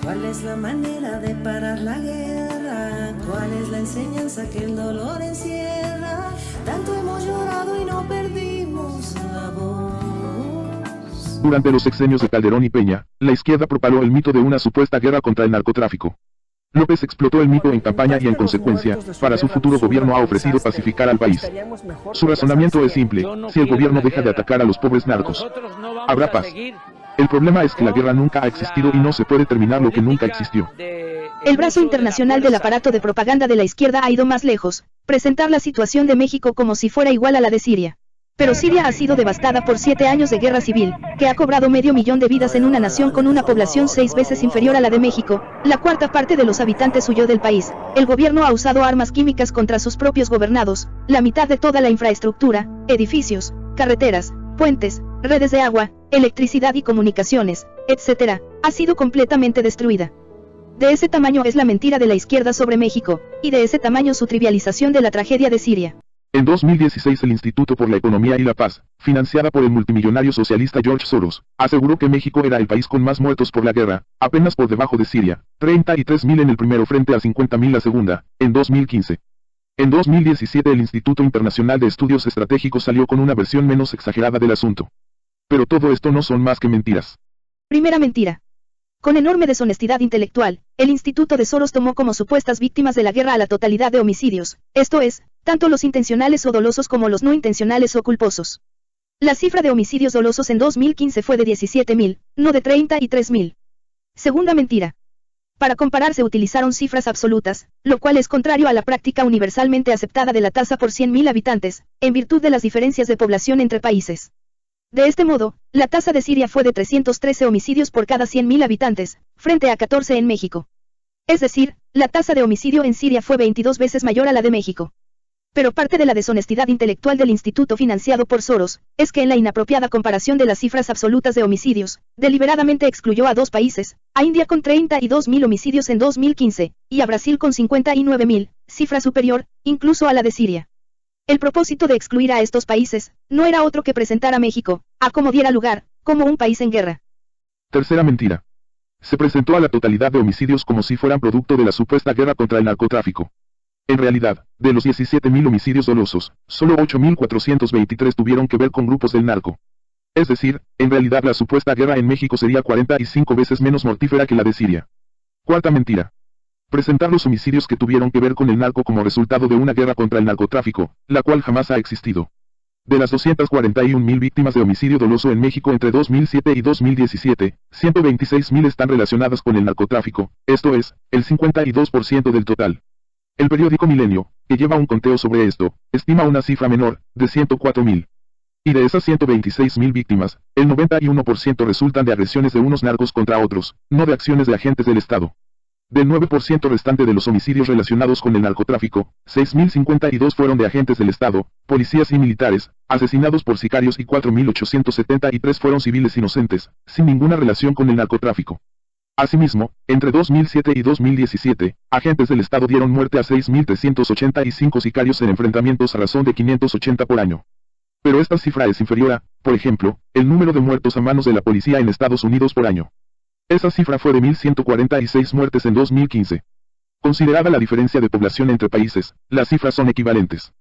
¿Cuál es la manera de parar la guerra? ¿Cuál es la enseñanza que el dolor encierra? Tanto hemos llorado y no perdimos la voz. Durante los sexenios de Calderón y Peña, la izquierda propagó el mito de una supuesta guerra contra el narcotráfico. López explotó el mito en campaña y en consecuencia, para su futuro gobierno ha ofrecido pacificar al país. Su razonamiento es simple: si el gobierno deja de atacar a los pobres narcos, habrá paz. El problema es que la guerra nunca ha existido y no se puede terminar lo que nunca existió. El brazo internacional del aparato de propaganda de la izquierda ha ido más lejos, presentar la situación de México como si fuera igual a la de Siria. Pero Siria ha sido devastada por 7 años de guerra civil, que ha cobrado 500.000 de vidas en una nación con una población 6 veces inferior a la de México. La cuarta parte de los habitantes huyó del país. El gobierno ha usado armas químicas contra sus propios gobernados. La mitad de toda la infraestructura, edificios, carreteras, puentes, redes de agua, electricidad y comunicaciones, etc., ha sido completamente destruida. De ese tamaño es la mentira de la izquierda sobre México, y de ese tamaño su trivialización de la tragedia de Siria. En 2016 el Instituto por la Economía y la Paz, financiada por el multimillonario socialista George Soros, aseguró que México era el país con más muertos por la guerra, apenas por debajo de Siria, 33.000 en el primero frente a 50.000 la segunda, en 2015. En 2017 el Instituto Internacional de Estudios Estratégicos salió con una versión menos exagerada del asunto. Pero todo esto no son más que mentiras. Primera mentira. Con enorme deshonestidad intelectual, el Instituto de Soros tomó como supuestas víctimas de la guerra a la totalidad de homicidios, esto es, tanto los intencionales o dolosos como los no intencionales o culposos. La cifra de homicidios dolosos en 2015 fue de 17.000, no de 33.000. Segunda mentira. Para comparar se utilizaron cifras absolutas, lo cual es contrario a la práctica universalmente aceptada de la tasa por 100.000 habitantes, en virtud de las diferencias de población entre países. De este modo, la tasa de Siria fue de 313 homicidios por cada 100.000 habitantes, frente a 14 en México. Es decir, la tasa de homicidio en Siria fue 22 veces mayor a la de México. Pero parte de la deshonestidad intelectual del instituto financiado por Soros, es que en la inapropiada comparación de las cifras absolutas de homicidios, deliberadamente excluyó a 2 países, a India con 32.000 homicidios en 2015, y a Brasil con 59.000, cifra superior, incluso a la de Siria. El propósito de excluir a estos países, no era otro que presentar a México, a como diera lugar, como un país en guerra. Tercera mentira. Se presentó a la totalidad de homicidios como si fueran producto de la supuesta guerra contra el narcotráfico. En realidad, de los 17.000 homicidios dolosos, solo 8.423 tuvieron que ver con grupos del narco. Es decir, en realidad la supuesta guerra en México sería 45 veces menos mortífera que la de Siria. Cuarta mentira. Presentar los homicidios que tuvieron que ver con el narco como resultado de una guerra contra el narcotráfico, la cual jamás ha existido. De las 241.000 víctimas de homicidio doloso en México entre 2007 y 2017, 126.000 están relacionadas con el narcotráfico, esto es, el 52% del total. El periódico Milenio, que lleva un conteo sobre esto, estima una cifra menor, de 104.000. Y de esas 126.000 víctimas, el 91% resultan de agresiones de unos narcos contra otros, no de acciones de agentes del Estado. Del 9% restante de los homicidios relacionados con el narcotráfico, 6.052 fueron de agentes del Estado, policías y militares, asesinados por sicarios y 4.873 fueron civiles inocentes, sin ninguna relación con el narcotráfico. Asimismo, entre 2007 y 2017, agentes del Estado dieron muerte a 6.385 sicarios en enfrentamientos a razón de 580 por año. Pero esta cifra es inferior a, por ejemplo, el número de muertos a manos de la policía en Estados Unidos por año. Esa cifra fue de 1.146 muertes en 2015. Considerada la diferencia de población entre países, las cifras son equivalentes.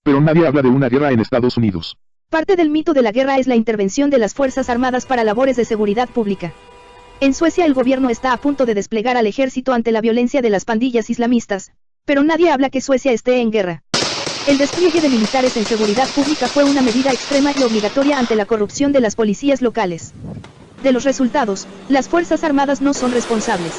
Pero nadie habla de una guerra en Estados Unidos. Parte del mito de la guerra es la intervención de las Fuerzas Armadas para labores de seguridad pública. En Suecia el gobierno está a punto de desplegar al ejército ante la violencia de las pandillas islamistas, pero nadie habla que Suecia esté en guerra. El despliegue de militares en seguridad pública fue una medida extrema y obligatoria ante la corrupción de las policías locales. De los resultados, las Fuerzas Armadas no son responsables,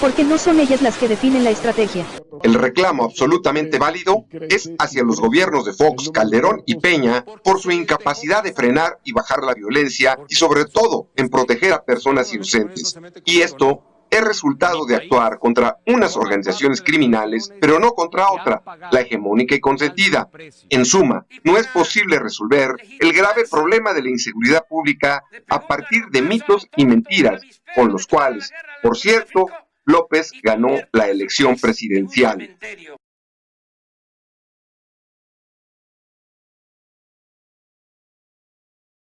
porque no son ellas las que definen la estrategia. El reclamo absolutamente válido es hacia los gobiernos de Fox, Calderón y Peña por su incapacidad de frenar y bajar la violencia y sobre todo en proteger a personas inocentes. Y esto es resultado de actuar contra unas organizaciones criminales, pero no contra otra, la hegemónica y consentida. En suma, no es posible resolver el grave problema de la inseguridad pública a partir de mitos y mentiras, con los cuales, por cierto, López ganó la elección presidencial.